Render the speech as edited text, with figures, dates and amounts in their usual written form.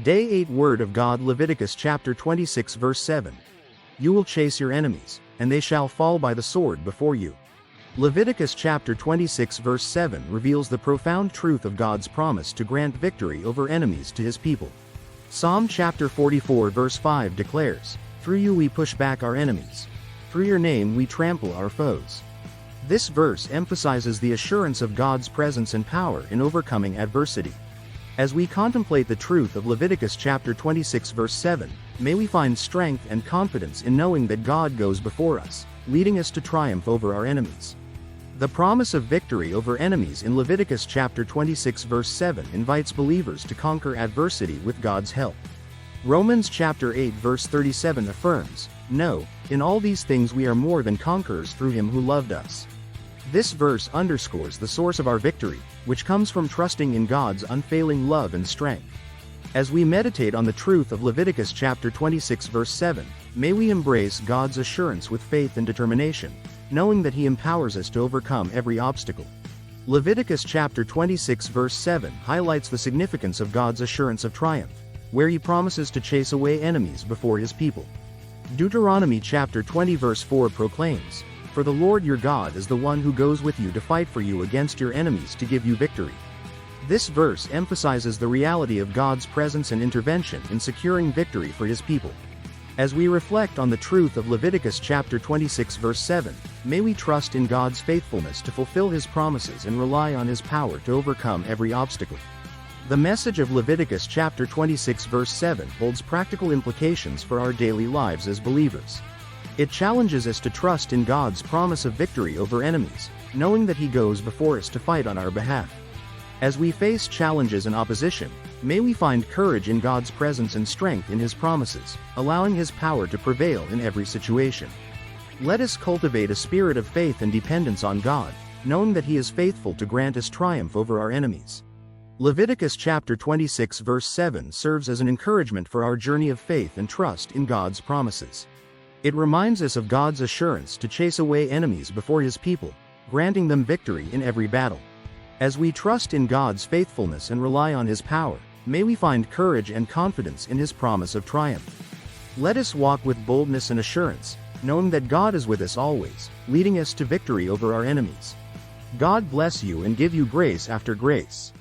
Day 8 Word of God Leviticus chapter 26 verse 7. You will chase your enemies, and they shall fall by the sword before you. Leviticus chapter 26 verse 7 reveals the profound truth of God's promise to grant victory over enemies to his people. Psalm chapter 44 verse 5 declares, "Through you we push back our enemies. Through your name we trample our foes." This verse emphasizes the assurance of God's presence and power in overcoming adversity. As we contemplate the truth of Leviticus chapter 26 verse 7, may we find strength and confidence in knowing that God goes before us, leading us to triumph over our enemies. The promise of victory over enemies in Leviticus chapter 26 verse 7 invites believers to conquer adversity with God's help. Romans chapter 8 verse 37 affirms, "No, in all these things we are more than conquerors through him who loved us." This verse underscores the source of our victory, which comes from trusting in God's unfailing love and strength. As we meditate on the truth of Leviticus chapter 26 verse 7, may we embrace God's assurance with faith and determination, knowing that he empowers us to overcome every obstacle. Leviticus chapter 26 verse 7 highlights the significance of God's assurance of triumph, where he promises to chase away enemies before his people. Deuteronomy chapter 20 verse 4 proclaims, "For the Lord your God is the one who goes with you to fight for you against your enemies to give you victory." This verse emphasizes the reality of God's presence and intervention in securing victory for his people. As we reflect on the truth of Leviticus chapter 26 verse 7, may we trust in God's faithfulness to fulfill his promises and rely on his power to overcome every obstacle. The message of Leviticus chapter 26 verse 7 holds practical implications for our daily lives as believers. It challenges us to trust in God's promise of victory over enemies, knowing that he goes before us to fight on our behalf. As we face challenges and opposition, may we find courage in God's presence and strength in his promises, allowing his power to prevail in every situation. Let us cultivate a spirit of faith and dependence on God, knowing that he is faithful to grant us triumph over our enemies. Leviticus chapter 26 verse 7 serves as an encouragement for our journey of faith and trust in God's promises. It reminds us of God's assurance to chase away enemies before his people, granting them victory in every battle. As we trust in God's faithfulness and rely on his power, may we find courage and confidence in his promise of triumph. Let us walk with boldness and assurance, knowing that God is with us always, leading us to victory over our enemies. God bless you and give you grace after grace.